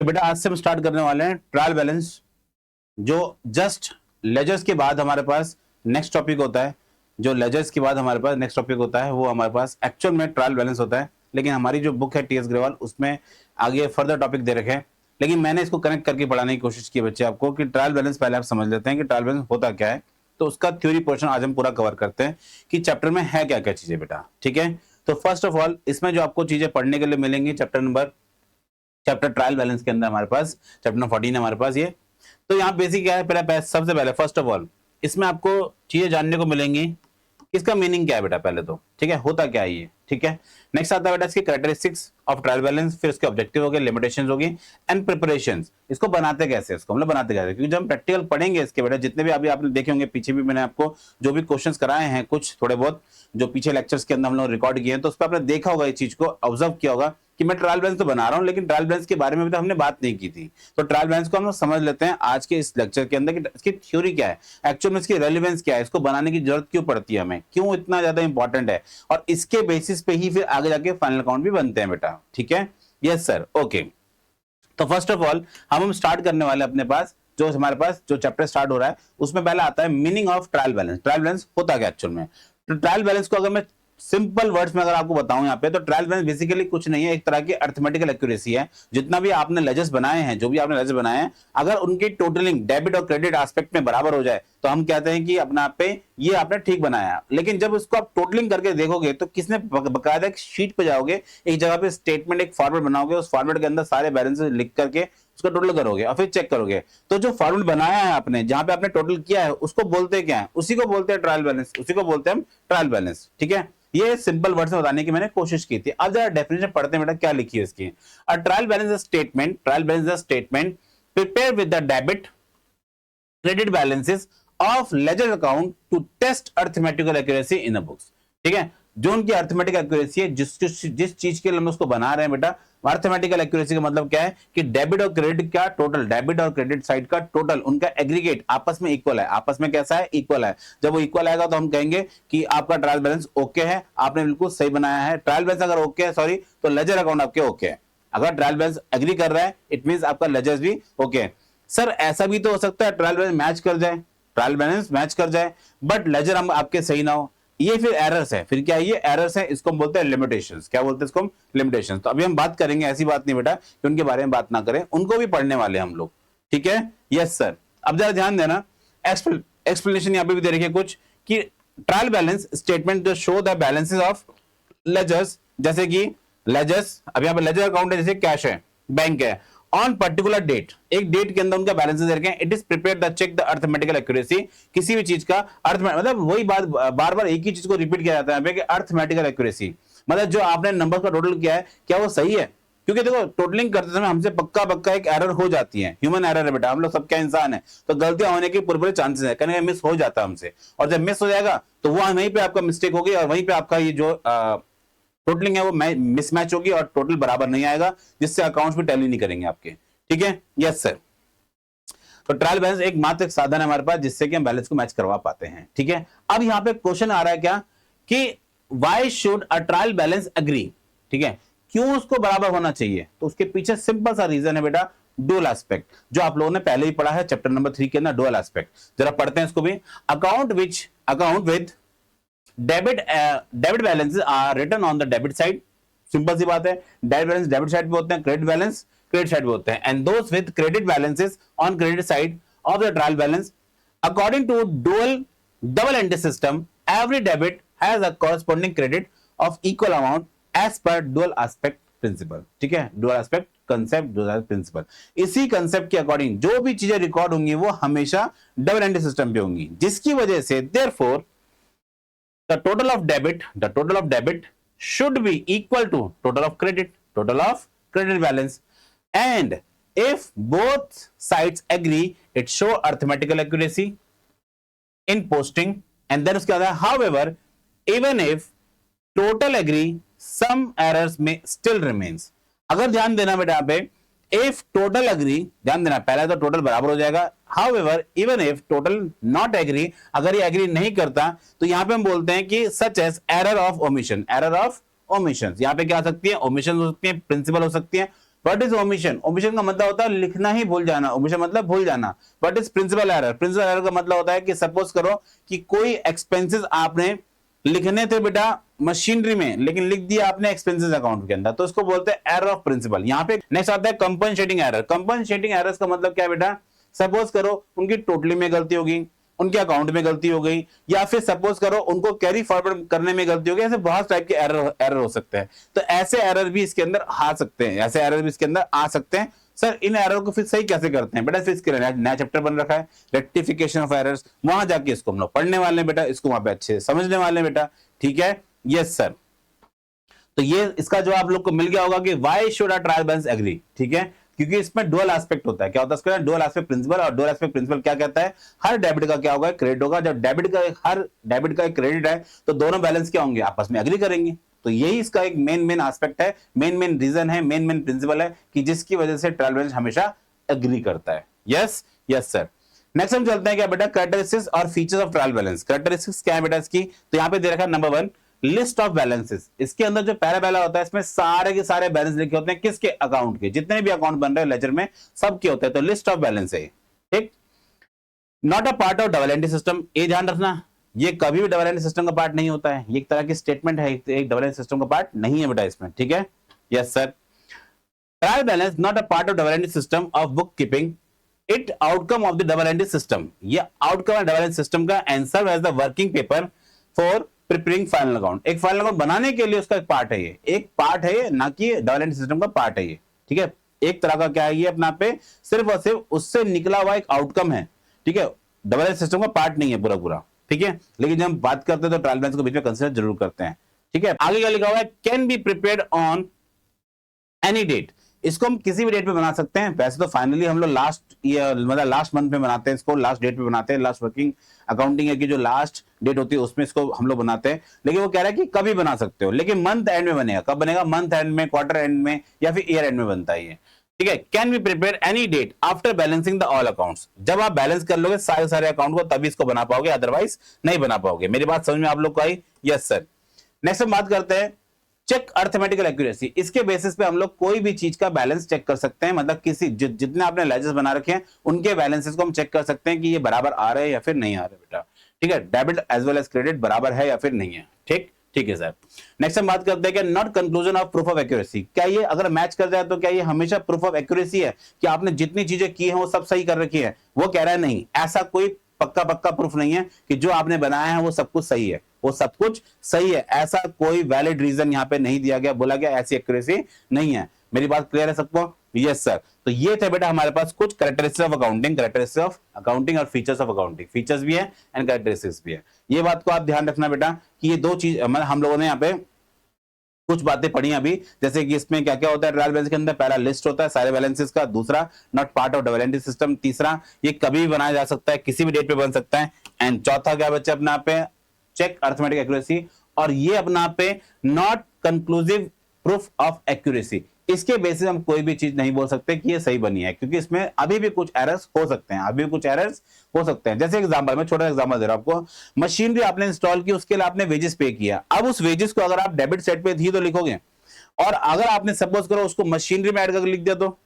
तो बेटा आज से हम स्टार्ट करने वाले हैं ट्रायल बैलेंस, जो जस्ट लेजर्स के बाद हमारे पास नेक्स्ट टॉपिक होता है। जो लेजर्स के बाद हमारे पास नेक्स्ट टॉपिक होता है वो हमारे पास एक्चुअल में ट्रायल बैलेंस होता है, लेकिन हमारी जो बुक है टीएस ग्रेवाल उसमें आगे फर्दर टॉपिक दे रखे हैं, लेकिन मैंने इसको कनेक्ट करके पढ़ाने की कोशिश की बच्चे आपको कि ट्रायल बैलेंस पहले आप समझ लेते हैं कि ट्रायल बैलेंस होता क्या है। तो उसका थ्योरी पोर्शन आज हम पूरा कवर करते हैं कि चैप्टर में है क्या क्या चीजें बेटा, ठीक है। तो फर्स्ट ऑफ ऑल इसमें जो आपको चीजें पढ़ने के लिए मिलेंगी चैप्टर ट्रायल बैलेंस के अंदर हमारे पास चैप्टर नंबर 14 है हमारे पास ये। तो यहाँ बेसिक क्या है, पहले सबसे पहले फर्स्ट ऑफ ऑल इसमें आपको चीजें जानने को मिलेंगी, इसका मीनिंग क्या है बेटा पहले तो, ठीक है, होता क्या है ये, ठीक है। नेक्स्ट आता है बेटा इसकी कैरेक्टरिस्टिक्स ऑफ ट्रायल बैलेंस, फिर उसके ऑब्जेक्टिव हो गए, लिमिटेशंस होगी एंड प्रिपरेशंस। इसको बनाते कैसे, इसको मतलब बनाते कैसे, क्योंकि जब हम प्रैक्टिकल पढ़ेंगे इसके बेटा जितने भी अभी आपने देखे होंगे, पीछे भी मैंने आपको जो भी क्वेश्चंस कराए हैं कुछ थोड़े बहुत जो पीछे लेक्चर्स के अंदर हम लोग रिकॉर्ड किए हैं, तो उस पर आपने देखा होगा, इस चीज को ऑब्जर्व किया होगा कि मैं ट्रायल बैलेंस तो बना रहा हूं लेकिन ट्रायल बैलेंस के बारे में भी तो हमने बात नहीं की थी। तो ट्रायल बैलेंस को हम समझ लेते हैं आज के इस लेक्चर के अंदर कि इसकी थ्योरी क्या है, एक्चुअल में इसकी रेलेवेंस क्या है, इसको बनाने की जरूरत क्यों पड़ती है हमें, क्यों इतना ज्यादा इंपॉर्टेंट है, और इसके बेसिस पे ही फिर आगे जाके फाइनल अकाउंट भी बनते हैं बेटा, ठीक है। Yes sir, okay. तो फर्स्ट ऑफ ऑल हम स्टार्ट करने वाले अपने पास जो हमारे पास जो चैप्टर स्टार्ट हो रहा है उसमें पहला आता है meaning of trial balance. Trial balance होता क्या एक्चुअल में। तो ट्रायल बैलेंस को अगर मैं सिंपल वर्ड्स में अगर आपको बताऊं यहाँ पे, तो ट्रायल बैलेंस बेसिकली कुछ नहीं है, एक तरह की अर्थमेटिकल एक्यूरेसी है। जितना भी आपने लेजर्स बनाए हैं, जो भी आपने लेजर बनाए हैं, अगर उनकी टोटलिंग डेबिट और क्रेडिट एस्पेक्ट में बराबर हो जाए तो हम कहते हैं कि अपना आप पे ये आपने ठीक बनाया। लेकिन जब उसको आप टोटलिंग करके देखोगे तो किसने बकायदा एक शीट पे जाओगे, एक जगह पे स्टेटमेंट एक फॉर्मेट बनाओगे, उस फॉर्मेट के अंदर सारे बैलेंस लिख करके उसका टोटल करोगे और फिर चेक करोगे, तो जो फॉर्मेट बनाया है आपने, जहां पे आपने टोटल किया है, उसको बोलते क्या है, उसी को बोलते हैं ट्रायल बैलेंस, उसी को बोलते हैं हम ट्रायल बैलेंस, ठीक है। ये सिंपल वर्ड्स में बताने की मैंने कोशिश की थी। अब जरा डेफिनेशन पढ़ते हैं बेटा क्या लिखी है इसकी। A trial balance a statement, trial balance a statement prepare with the debit credit balances of ledger account to test arithmetical accuracy in a books, ठीक है। जो उनकी अर्थमेटिक एक्यूरेसी है, जिस चीज के लिए हम उसको बना रहे हैं बेटा, अर्थमेटिकल एक्यूरेसी का मतलब क्या है कि डेबिट और क्रेडिट का टोटल, डेबिट और क्रेडिट साइड का टोटल, उनका एग्रीगेट आपस में इक्वल है, आपस में कैसा है, इक्वल है। जब वो इक्वल आएगा तो हम कहेंगे कि आपका ट्रायल बैलेंस ओके है, आपने बिल्कुल सही बनाया है। ट्रायल बैलेंस अगर ओके है, सॉरी, तो लेजर अकाउंट आपके ओके है। अगर ट्रायल बैलेंस एग्री कर रहा है इट मींस आपका लेजर्स भी ओके है। सर ऐसा भी तो हो सकता है ट्रायल बैलेंस मैच कर जाए, ट्रायल बैलेंस मैच कर जाए बट लेजर हम आपके सही ना हो, ये फिर एरर्स है। फिर क्या है, ये एरर्स है, इसको हम बोलते हैं लिमिटेशंस। क्या बोलते हैं इसको हम, लिमिटेशंस। तो अभी हम बात करेंगे, ऐसी बात नहीं बेटा कि उनके बारे में बात ना करें, उनको भी पढ़ने वाले हम लोग, ठीक है। Yes sir. अब जरा ध्यान देना, एक्सप्लेनेशन यहाँ पे भी दे रखी है कुछ कि ट्रायल बैलेंस स्टेटमेंट जो show the balances of ledgers, जैसे कि लेजर्स, अब यहाँ पे लेजर अकाउंट है, जैसे कैश है, बैंक है, ऑन पर्टिकुलर डेट, एक डेट के अंदर उनका बैलेंस दे रखे हैं। It is prepared the check the arithmetical accuracy, किसी भी चीज का अर्थ, मतलब वही बात बार बार एक ही चीज को रिपीट किया जाता है कि अर्थमेटिकल एक्यूरेसी, मतलब जो आपने नंबर का टोटल किया है क्या वो सही है। क्योंकि देखो टोटलिंग करते समय हमसे पक्का एक एरर हो जाती है, ह्यूमन एरर है बेटा, हम लोग सब क्या इंसान है, तो गलतियां होने के पूरे चांसेस है, कहीं मिस हो जाता है हमसे, और जब मिस हो जाएगा तो वहीं पे आपका मिस्टेक होगी और वहीं पे आपका ये जो टोटलिंग है वो मिसमैच होगी और टोटल बराबर नहीं आएगा, जिससे अकाउंट्स भी टैली नहीं करेंगे आपके, ठीक है। Yes sir. तो ट्रायल बैलेंस एक मात्र साधन है हमारे पास जिससे कि हम बैलेंस को मैच करवा पाते हैं, ठीक है। अब यहां पे क्वेश्चन आ रहा है क्या कि why should a trial balance agree, ठीक है, क्यों उसको बराबर होना चाहिए। तो उसके पीछे सिंपल सा रीजन है बेटा, डुअल एस्पेक्ट, जो आप लोगों ने पहले ही पढ़ा है चैप्टर नंबर 3 के अंदर, डुअल एस्पेक्ट। जरा पढ़ते हैं इसको भी। Account with debit balances are written on the debit side, simple सी बात है, डेबिट बैलेंस डेबिट साइड पे होते हैं, क्रेडिट बैलेंस क्रेडिट साइड पे होते हैं, and those with credit balances on credit side of the trial balance according to double entry system, every debit has a corresponding credit of equal amount as per dual aspect principle, ठीक है, dual aspect concept, dual principle. इसी concept के according जो भी चीजें record होंगी वो हमेशा डबल एंट्री सिस्टम पे होंगी, जिसकी वजह से therefore the total of debit should be equal to total of credit balance, and if both sides agree it show arithmetical accuracy in posting, and then उसके बाद however even if total agree some errors may still remains। अगर ध्यान देना बेटा यहाँ पे, if total agree, ध्यान देना पहला तो टोटल बराबर हो जाएगा, however even if total not agree, अगर ये एग्री नहीं करता तो यहां पे हम बोलते हैं कि such as error of omission, यहाँ पे क्या हो सकती है, omission हो सकती है, प्रिंसिपल हो सकती है, व्हाट इज ओमिशन? ओमिशन का मतलब होता है लिखना ही भूल जाना, ओमिशन मतलब भूल जाना। What is principle error? Principle error का मतलब होता है कि सपोज करो कि कोई एक्सपेंसेस आपने लिखने थे बेटा मशीनरी में, लेकिन लिख दिया आपने एक्सपेंसेस अकाउंट के अंदर, तो इसको बोलते हैं एरर ऑफ प्रिंसिपल। यहाँ पे नेक्स्ट आता है कंपनसेटिंग एरर। कंपनसेटिंग एरर्स का मतलब क्या है बेटा? सपोज करो उनकी टोटली में गलती होगी, उनके अकाउंट में गलती हो गई, या फिर सपोज करो उनको कैरी फॉरवर्ड करने में गलती हो गई, ऐसे बहुत टाइप के एरर हो सकते हैं। तो ऐसे एरर भी इसके अंदर आ सकते हैं, ऐसे एरर भी इसके अंदर आ सकते हैं। सर इन एरर को फिर सही कैसे करते हैं बेटा? फिर इसके लिए नया चैप्टर बन रखा है, रेक्टिफिकेशन ऑफ एरर्स, वहां जाके इसको हम लोग पढ़ने वाले हैं बेटा, इसको वहां पे अच्छे से समझने वाले हैं बेटा, ठीक है? Yes sir. तो ये इसका जवाब आप लोग को मिल गया होगा कि why should a trial balance agree, ठीक है? क्योंकि इसमें डुअल एस्पेक्ट होता है। क्या होता है इसका? Dual aspect principle. और डुअल एस्पेक्ट प्रिंसिपल क्या कहता है? हर डेबिट का क्या होगा? क्रेडिट होगा। जब डेबिट का हर डेबिट का एक क्रेडिट है तो दोनों बैलेंस क्या होंगे? आपस में एग्री करेंगे। तो यही इसका एक मेन एस्पेक्ट है, मेन रीजन है, मेन प्रिंसिपल है कि जिसकी वजह से ट्रायल बैलेंस हमेशा एग्री करता है। Yes yes sir. नेक्स्ट हम चलते हैं क्या बेटा? कैरेक्टरिस्टिक्स और features of trial balance. Characteristics क्या है बेटा इसकी? तो यहाँ पे दे रखा है नंबर 1 लिस्ट ऑफ बैलेंसेस। इसके अंदर जो पहला पहला होता है इसमें सारे के सारे बैलेंस लिखे होते हैं, किसके? अकाउंट के। जितने भी अकाउंट बन रहे हैं लेजर में सबके होते हैं, तो लिस्ट ऑफ बैलेंस है, ठीक? Not a part of double entry system. ये ध्यान रखना, ये कभी भी डबल एंट्री सिस्टम का पार्ट नहीं होता है। ये एक तरह की स्टेटमेंट है, एक डबल एंट्री सिस्टम का पार्ट नहीं है बेटा इसमें, ठीक है? Yes sir. Trial balance not a part of double entry system of book keeping, it outcome of the double entry system. ये आउटकम है डबल एंट्री सिस्टम का, and serve as the working paper for preparing final account. एक final account बनाने के लिए उसका एक part है, ये एक पार्ट है ये, ना कि डबल एंट्री सिस्टम का पार्ट है ये, ठीक है? एक तरह का क्या है ये अपना पे सिर्फ और सिर्फ उससे निकला हुआ एक आउटकम है, ठीक है? डबल एंट्री सिस्टम का पार्ट नहीं है पूरा पूरा, ठीक है? लेकिन जब हम बात करते हैं तो ट्रायल बैलेंस को बीच में कंसीडर जरूर करते हैं, ठीक है? आगे क्या लिखा हुआ है? Can be prepared on any date. इसको हम किसी भी डेट पे बना सकते हैं। वैसे तो फाइनली हम लोग लास्ट ईयर मतलब लास्ट मंथ में बनाते हैं, इसको लास्ट डेट पे बनाते हैं। लास्ट वर्किंग अकाउंटिंग है कि जो लास्ट डेट होती है उसमें इसको हम लोग बनाते हैं, लेकिन वो कह रहा है कि कभी बना सकते हो, लेकिन मंथ एंड में बनेगा। कब बनेगा? मंथ एंड में, क्वार्टर एंड में, या फिर ईयर एंड में बनता है ये, ठीक है? Can be prepare any date after balancing the all accounts. जब आप बैलेंस कर लोगे सारे अकाउंट को तभी इसको बना पाओगे, अदरवाइज नहीं बना पाओगे। मेरी बात समझ में आप लोग को आई? Yes sir. नेक्स्ट हम बात करते हैं चेक अर्थमेटिकल एक्यूरेसी। इसके बेसिस पे हम लोग कोई भी चीज का बैलेंस चेक कर सकते हैं, मतलब किसी जितने आपने लेजर्स बना रखे हैं उनके बैलेंसेस को हम चेक कर सकते हैं कि ये बराबर आ रहे हैं या फिर नहीं आ रहे बेटा, ठीक है? Debit as well as credit बराबर है या फिर नहीं है, ठीक? ठीक है सर। नेक्स्ट हम बात करते हैं कि not conclusion of proof of accuracy. क्या ये अगर मैच कर जाए तो क्या ये हमेशा प्रूफ ऑफ एक्यूरेसी है कि आपने जितनी चीजें की हैं वो सब सही कर रखी है? वो कह रहा है नहीं, ऐसा कोई पक्का प्रूफ नहीं है कि जो आपने बनाया है वो सब कुछ सही है, वो सब कुछ सही है। ऐसा कोई वैलिड रीजन यहाँ पे नहीं दिया गया, बोला गया ऐसी एक्यूरेसी नहीं है। मेरी बात क्लियर है सबको? Yes sir. तो ये थे बेटा हमारे पास कुछ कैरेक्टरिस्टिक्स ऑफ अकाउंटिंग और फीचर्स ऑफ अकाउंटिंग। फीचर्स भी है एंड कैरेक्टरिस्टिक्स भी है। ये बात को आप ध्यान रखना बेटा कि ये दो चीज हम लोगों ने यहाँ पे कुछ बातें पढ़ी अभी, जैसे कि इसमें क्या क्या होता है ट्रायल बैलेंस के अंदर। पहला लिस्ट होता है सारे बैलेंसेस का, दूसरा not part of double entry system, तीसरा ये कभी भी बनाया जा सकता है, किसी भी डेट पे बन सकता है, एंड चौथा क्या बच्चे अपना पे चेक अर्थमेटिक एक्यूरेसी, और ये अपना पे not conclusive proof of accuracy. इसके बेसिस हम कोई भी चीज नहीं बोल सकते कि ये सही बनी है, क्योंकि इसमें अभी भी कुछ एरर्स हो सकते हैं, अभी भी कुछ एरर्स हो सकते हैं। जैसे एग्जांपल, मैं छोटा एग्जांपल दे रहा हूं आपको। मशीनरी आपने इंस्टॉल की, उसके लिए आपने वेजेस पे किया। अब उस वेजेस को अगर आप डेबिट साइड पे थी तो लिखोगे, और अगर आपने सपोज करो उसको मशीनरी में ऐड करके लिख दिया तो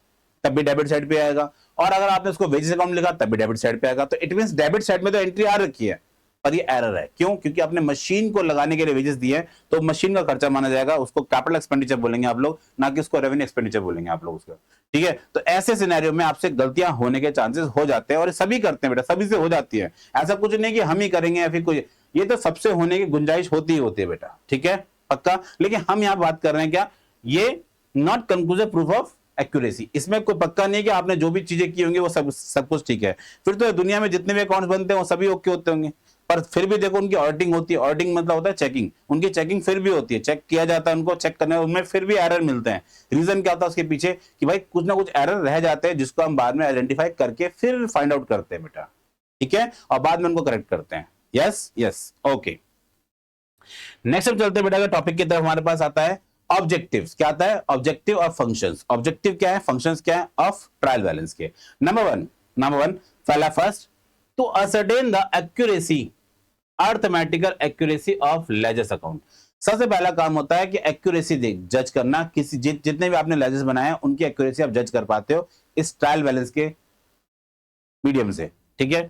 तब भी डेबिट साइड पे आएगा, और अगर आपने उसको वेजेस अकाउंट लिखा तब भी डेबिट साइड पे आएगा। तो इट मींस डेबिट साइड में तो एंट्री आ रखी है, पर ये एरर है। क्यों? क्योंकि आपने मशीन को लगाने के लिए वेजेस दिए, तो मशीन का खर्चा माना जाएगा, उसको कैपिटल एक्सपेंडिचर बोलेंगे आप लोग, ना कि उसको रेवेन्यू एक्सपेंडिचर बोलेंगे आप लोग उसका, ठीक है? तो ऐसे सिनेरियो में आपसे गलतियां होने के चांसेस हो जाते हैं, और सभी करते हैं बेटा, सभी से हो जाती है। ऐसा कुछ नहीं कि हम ही करेंगे या फिर कोई, ये तो सबसे होने की गुंजाइश होती ही होती है बेटा, ठीक है? पक्का। लेकिन हम यहाँ बात कर रहे हैं क्या, ये not conclusive proof of accuracy. इसमें कोई पक्का नहीं कि आपने जो भी चीजें की होंगी वो सब कुछ ठीक है। फिर तो दुनिया में जितने भी अकाउंट्स बनते हैं वो सभी ओके होते होंगे, पर फिर भी देखो उनकी ऑडिटिंग होती है। ऑडिटिंग मतलब होता है चेकिंग, उनकी चेकिंग फिर भी होती है, चेक किया जाता है उनको, चेक करने में उनमें फिर भी एरर मिलते हैं। रीजन क्या होता है उसके पीछे कि भाई कुछ ना कुछ एरर रह जाते हैं, जिसको हम बाद में आइडेंटिफाई करके फिर फाइंड आउट करते हैं बेटा, ठीक है? और बाद में उनको करेक्ट करते हैं। Yes yes okay. नेक्स्ट हम चलते हैं बेटा टॉपिक की तरफ। हमारे पास आता है ऑब्जेक्टिव्स। क्या आता है? ऑब्जेक्टिव और फंक्शंस। ऑब्जेक्टिव क्या है, फंक्शंस क्या है ऑफ ट्रायल बैलेंस के। नंबर वन पहला first, to ascertain the accuracy arithmetical accuracy of ledgers account. सबसे पहला काम होता है कि एक्यूरेसी देख जज करना, किसी जितने भी आपने लेजेस बनाए हैं उनकी एक्यूरेसी आप जज कर पाते हो इस ट्रायल बैलेंस के मीडियम से, ठीक है।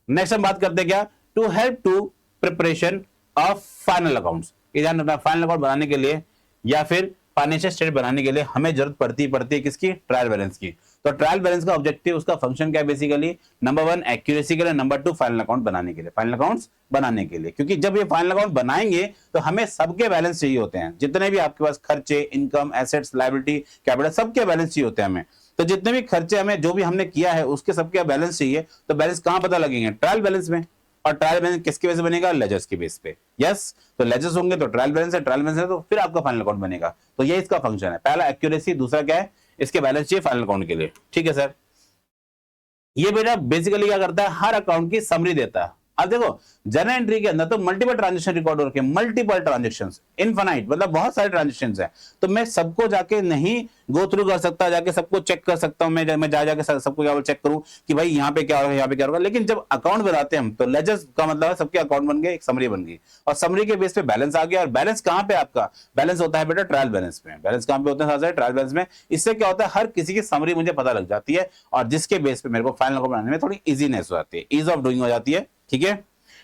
नेक्स्ट हम बात करते हैं क्या, to help to preparation of final accounts. ध्यान रखना, फाइनल अकाउंट बनाने के लिए या फिर फाइनेंशियल स्टेट बनाने के लिए हमें जरूरत पड़ती है किसकी, ट्रायल बैलेंस की। तो ट्रायल बैलेंस का ऑब्जेक्टिव, उसका फंक्शन क्या है बेसिकली, नंबर 1 एक्यूरेसी के लिए, नंबर 2 फाइनल अकाउंट बनाने के लिए, फाइनल अकाउंट्स बनाने के लिए। क्योंकि जब ये फाइनल अकाउंट बनाएंगे तो हमें सबके बैलेंस चाहिए होते हैं, जितने भी आपके पास खर्चे, इनकम, एसेट्स, लायबिलिटी, कैपिटल, सबके बैलेंस चाहिए होते हैं हमें। तो जितने भी खर्चे हमें जो भी हमने किया है उसके सबके बैलेंस चाहिए, तो बैलेंस कहां पता लगेंगे, ट्रायल बैलेंस में। और ट्रायल बैलेंस किसके बेस पे बनेगा, लेजर्स के बेस पे। यस, तो लेजर्स होंगे तो ट्रायल बैलेंस है, ट्रायल बैलेंस है तो फिर आपका फाइनल अकाउंट बनेगा। तो ये इसका फंक्शन है, पहला एक्यूरेसी, दूसरा क्या है, इसके बैलेंस चाहिए फाइनल अकाउंट के लिए, ठीक है सर। ये बेटा बेसिकली क्या करता है, हर अकाउंट की समरी देता है। अब देखो जर्नल एंट्री के अंदर तो मल्टीपल ट्रांजेक्शन रिकॉर्ड हो रखे हैं, मल्टीपल ट्रांजेक्शंस, इनफाइनाइट, मतलब बहुत सारे ट्रांजेक्शंस हैं। तो मैं सबको जाके नहीं गो थ्रू कर सकता, जाके सबको चेक कर सकता हूं, मैं जाके सबको क्या चेक करूं कि भाई यहाँ पे क्या होगा, यहाँ पे क्या होगा। लेकिन जब अकाउंट बनाते हैं हम तो लेजर्स का मतलब है सबके अकाउंट बन गए, एक समरी बन गई, और समरी के बेस पे बैलेंस आ गया। और बैलेंस कहां पे आपका बैलेंस होता है बेटा, ट्रायल बैलेंस में। बैलेंस कहां पे होता है, ट्रायल बैलेंस में। इससे क्या होता है, हर किसी की समरी मुझे पता लग जाती है, और जिसके बेस पे मेरे को फाइनल अकाउंट बनाने में थोड़ी इजीनेस हो जाती है, ईज ऑफ डूइंग हो जाती है, ठीक है।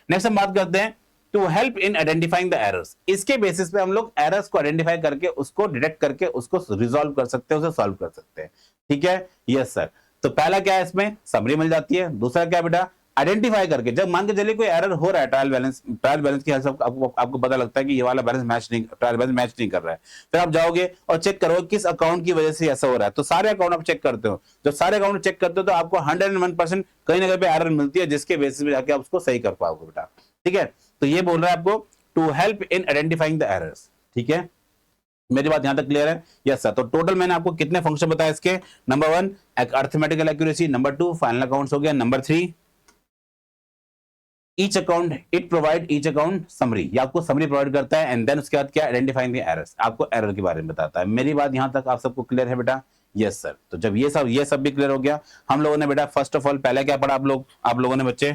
नेक्स्ट हम बात करते हैं to help in identifying the errors. इसके बेसिस पे हम लोग एरर्स को आइडेंटिफाई करके उसको डिटेक्ट करके उसको रिजॉल्व कर सकते हैं, उसे सॉल्व कर सकते हैं, ठीक है। Yes sir. तो पहला क्या है, इसमें समरी मिल जाती है। दूसरा क्या बेटा, आइडेंटिफाई करके, जब मान के चलिए कोई एरर हो रहा है ट्रायल बैलेंस की हेल्प से आपको पता लगता है कि ये वाला बैलेंस मैच नहीं, ट्रायल बैलेंस मैच नहीं कर रहा है, फिर आप जाओगे और चेक करोगे किस अकाउंट की वजह से ऐसा हो रहा है। तो सारे अकाउंट आप चेक करते हो, जब सारे अकाउंट चेक करते हो तो आपको 101% कहीं ना कहीं पे एरर मिलती है, जिसके बेसिस पे जाके आप उसको सही कर पाओगे बेटा, ठीक है। तो ये बोल रहा है आपको to help in identifying the errors, ठीक है। मेरी बात यहां तक क्लियर है, यस सर। तो टोटल मैंने आपको कितने फंक्शन बताए इसके, number 1 arithmetical accuracy, number 2 final accounts हो गया, number 3 each account, it provide each account summary, ये आपको समरी प्रोवाइड करता है, एंड देन उसके बाद क्या, आइडेंटिफाइंग द एरर्स, आपको एरर के बारे में बताता है। मेरी बात यहां तक आप सबको क्लियर है बेटा, यस सर। तो जब ये सब भी क्लियर हो गया, हम लोगों ने बेटा फर्स्ट ऑफ ऑल पहले क्या पढ़ा, आप लोगों ने बच्चे,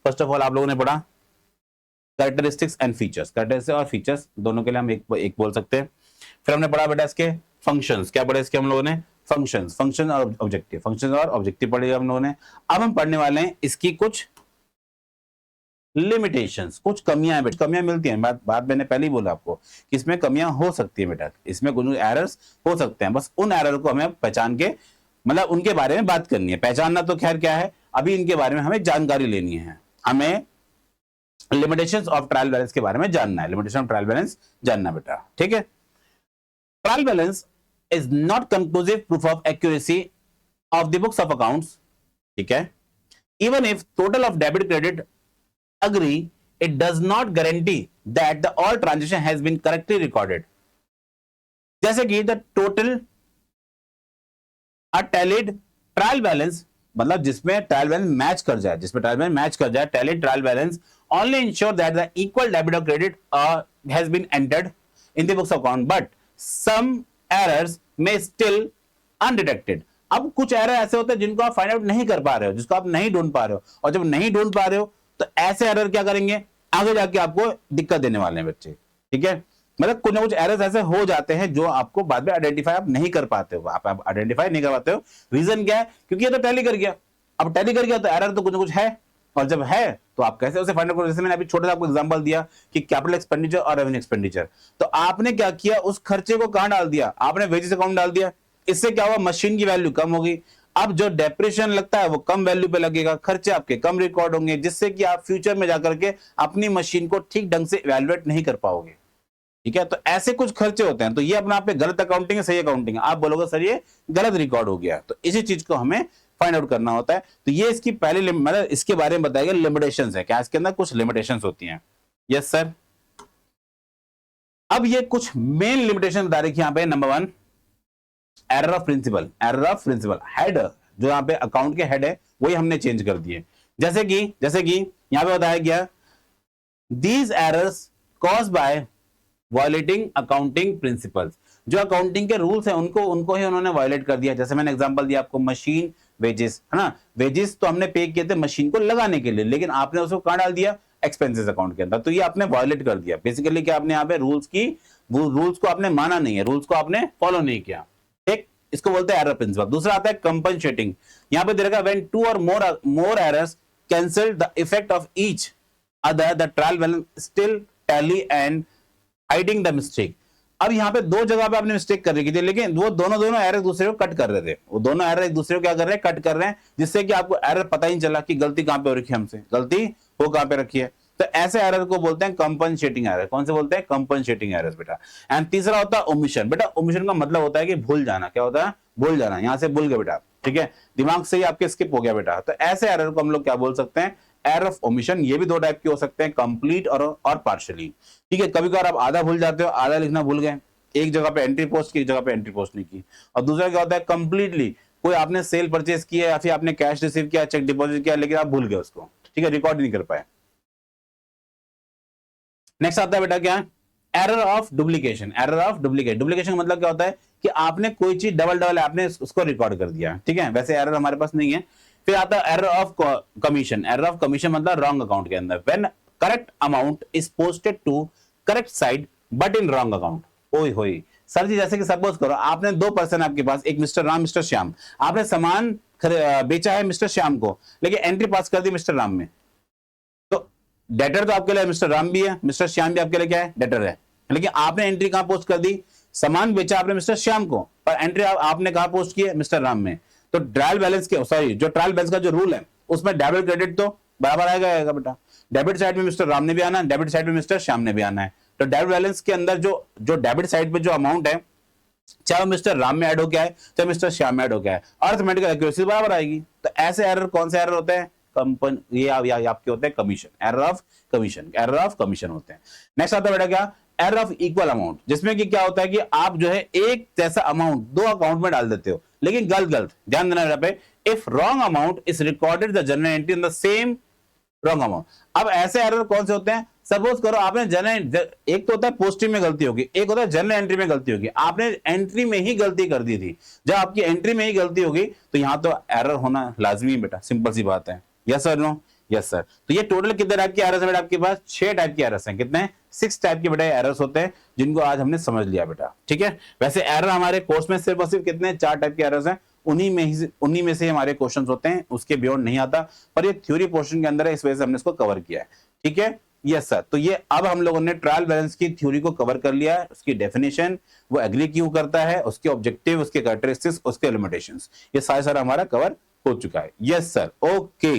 फर्स्ट ऑफ ऑल आप लोगों ने पढ़ा कैरेक्टरिस्टिक्स एंड फीचर्स, कैरेक्टरिस्टिक्स और फीचर्स दोनों के लिए हम एक बोल सकते हैं। फिर हमने पढ़ा बेटा इसके फंक्शंस, क्या पढ़ा इसके हम लोगों ने, फंक्शन और ऑब्जेक्टिव, फंक्शन और ऑब्जेक्टिव पढ़े हम लोगों ने। अब हम पढ़ने वाले हैं इसकी कुछ लिमिटेशंस, कुछ कमियां हैं, कमियां मिलती हैं, बात मैंने पहले ही बोला आपको कि इसमें कमियां हो सकती है बेटा, इसमें कुछ एरर्स हो सकते हैं। बस उन एरर को हमें पहचान के, मतलब उनके बारे में बात करनी है। पहचानना तो खैर क्या है, अभी इनके बारे में हमें जानकारी लेनी है, हमें लिमिटेशंस ऑफ ट्रायल बैलेंस के बारे में जानना है, लिमिटेशन ऑफ ट्रायल बैलेंस जानना बेटा, ठीक है। Trial balance is not conclusive proof of accuracy of the books of accounts, ठीक है। Even if total of debit credit agree, it does not guarantee that the all transaction has been correctly recorded. जैसे कि the total a tallied trial balance, मतलब जिसमें trial balance match कर जाए, tallied trial balance only ensure that the equal debit or credit has been entered in the books of account, but some errors may still undetected. अब कुछ error ऐसे होते हैं जिनको आप फाइंड आउट नहीं कर पा रहे हो, जिसको आप नहीं ढूंढ पा रहे हो, और जब नहीं ढूंढ पा रहे हो तो ऐसे एरर क्या करेंगे, आगे जाके आपको दिक्कत देने वाले हैं बच्चे, ठीक है। मतलब कुछ ना कुछ एरर्स ऐसे हो जाते हैं जो आपको बाद में आइडेंटिफाई आप नहीं कर पाते हो, आप आइडेंटिफाई नहीं कर पाते हो। रीजन क्या है, क्योंकि ये तो टैली कर गया, अब टैली कर गया तो एरर तो कुछ ना कुछ है, और जब है तो आप कैसे उसे फाइंड आउट करोगे। जैसे मैंने अभी छोटा सा आपको एग्जांपल दिया कि कैपिटल एक्सपेंडिचर और रेवेन्यू एक्सपेंडिचर, तो आपने क्या किया, उस खर्चे को कहां डाल दिया, आपने वेजेस अकाउंट डाल दिया। इससे क्या हुआ, मशीन की वैल्यू कम होगी, अब जो डेप्रिसिएशन लगता है वो कम वैल्यू पे लगेगा, खर्चे आपके कम रिकॉर्ड होंगे, जिससे कि आप फ्यूचर में जाकर के अपनी मशीन को ठीक ढंग से इवैल्यूएट नहीं कर पाओगे, ठीक है। तो ऐसे कुछ खर्चे होते हैं, तो ये अपना आप पे गलत अकाउंटिंग है, सही अकाउंटिंग है, आप बोलोगे सर ये गलत रिकॉर्ड हो गया, तो इसी चीज को हमें फाइंड आउट करना होता है। तो ये इसकी पहली मतलब इसके बारे में बताया गया लिमिटेशंस है, क्या इसके अंदर कुछ लिमिटेशंस होती हैं। Yes sir. अब ये कुछ मेन लिमिटेशन बता रही है यहां पे, number 1 error of principle, head जो यहां पे अकाउंट के हेड है वही हमने चेंज कर दिए। जैसे कि यहां पे बताया गया these errors cause by violating accounting principles, जो अकाउंटिंग के रूल्स हैं उनको ही उन्होंने वायलेट कर दिया। जैसे मैंने एग्जांपल दिया आपको, मशीन वेजेस है ना, वेजेस तो हमने पे किए थे मशीन को लगाने के लिए, लेकिन आपने उसको कहां डाल दिया, एक्सपेंसेस अकाउंट के अंदर। तो ये आपने वायलेट कर दिया बेसिकली, क्या आपने यहाँ पे रूल्स को आपने माना नहीं है, रूल्स को आपने फॉलो नहीं किया, ठीक। इसको बोलते हैं एरर प्रिंसिपल। दूसरा आता है कंपनसेटिंग। यहाँ पे दे रखा व्हेन टू और more errors cancel the effect of each other the trial balance still tally and hiding the mistake. अब यहाँ पे दो जगह पे आपने मिस्टेक कर रखी थी, लेकिन वो दोनों एरर एक दूसरे को कट कर रहे थे, वो दोनों एरर एक दूसरे को क्या कर रहे हैं, कट कर रहे हैं, जिससे कि आपको एरर पता ही नहीं चला कि गलती कहां पे हो रखी है, हमसे गलती वो कहां पे रखी है। तो ऐसे एरर को बोलते हैं कंपनसेटिंग एरर। कौन से बोलते हैं? कंपनसेटिंग एरर्स बेटा। एंड तीसरा होता है ओमिशन। बेटा ओमिशन का मतलब होता है कि भूल जाना। क्या होता है? भूल जाना। यहां से भूल गए बेटा, ठीक है, दिमाग से ही आपके स्किप हो गया बेटा। तो ऐसे एरर को हम लोग क्या बोल सकते हैं? Error of omission. ये भी दो टाइप के हो सकते हैं, कंप्लीट और पार्शियली, ठीक है। कभी कभार आप आधा भूल जाते हो, आधा लिखना भूल गए, एक जगह पे एंट्री पोस्ट की, एक जगह पे एंट्री पोस्ट नहीं की। और दूसरा क्या होता है? कंप्लीटली, कोई आपने सेल परचेज किया या फिर आपने कैश रिसीव किया, चेक डिपॉजिट किया, लेकिन आप भूल गए उसको, ठीक है, रिकॉर्ड नहीं कर पाए। नेक्स्ट आता है बेटा क्या? Error of duplication. Error of duplicate. Duplication का मतलब क्या होता है कि आपने कोई चीज डबल आपने उसको रिकॉर्ड कर दिया, ठीक है। वैसे एरर हमारे पास नहीं है। फिर आता है error of commission. Error of commission मतलब रॉन्ग अकाउंट के अंदर। When correct amount is posted to correct side but in wrong account. ओए होई सर जी, जैसे कि सपोज करो आपने दो पर्सन आपके पास, एक मिस्टर राम, मिस्टर श्याम, आपने सामान बेचा है मिस्टर श्याम को, लेकिन एंट्री पास कर दी मिस्टर राम में। तो डेटर तो आपके लिए मिस्टर राम भी है, मिस्टर श्याम भी आपके लिए क्या है? डेटर है। लेकिन आपने एंट्री कहां पोस्ट कर दी? सामान बेचा आपने मिस्टर श्याम को, पर एंट्री आपने कहां पोस्ट की है? मिस्टर राम में। तो ट्रायल बैलेंस के, सॉरी, जो ट्रायल बैलेंस का जो रूल है उसमें डेबिट क्रेडिट तो बराबर आएगा बेटा। डेबिट साइड में मिस्टर राम ने भी आना है, डेबिट साइड में मिस्टर श्याम ने भी आना है। तो डेबिट बैलेंस के अंदर जो डेबिट साइड पे जो अमाउंट है, चाहे मिस्टर राम में ऐड हो गया है, चाहे मिस्टर श्याम में ऐड हो गया है, अर्थमेटिकल एक्यूरेसी बराबर आएगी। तो ऐसे एरर कौन से एरर होते हैं? ये आपके होते हैं commission, error of commission, error of commission होते हैं। नेक्स्ट आता है बेटा क्या? एरर ऑफ इक्वल अमाउंट, जिसमें कि क्या होता है कि आप जो है एक जैसा अमाउंट दो अकाउंट में डाल देते हो, लेकिन गलत। ध्यान देना बेटा पे, if wrong amount is recorded the general entry in the same wrong amount. अब ऐसे एरर कौन से होते हैं? सपोज करो आपने एक तो होता है पोस्टिंग में गलती होगी, एक होता है जनरल एंट्री में गलती होगी। आपने एंट्री में ही गलती कर दी थी। जब आपकी एंट्री में ही गलती होगी तो यहां तो एरर होना लाजमी है बेटा, सिंपल सी बात है। Yes sir, no? Yes sir. तो ये टोटल कितने टाइप के एरर्स है बेटा आपके पास? 6 टाइप के एरर्स हैं। कितने? 6 टाइप के बेटा एरर्स होते हैं, जिनको आज हमने समझ लिया बेटा, ठीक है। वैसे एरर हमारे कोर्स में सिर्फ और सिर्फ कितने? 4 टाइप के एरर्स हैं। उन्हीं में से हमारे क्वेश्चंस होते हैं, उसके बियॉन्ड नहीं आता। पर ये थ्योरी पोर्शन के अंदर है, इस वजह से हमने इसको कवर किया है, ठीक है। Yes sir. तो ये अब हम लोगों ने ट्रायल बैलेंस की थ्योरी को कवर कर लिया है, उसकी डेफिनेशन, वो एग्री क्यों करता है, उसके ऑब्जेक्टिव, उसके कैरेक्टरिस्टिक्स, उसके लिमिटेशंस, ये सारा हमारा कवर हो चुका है। Yes sir, okay.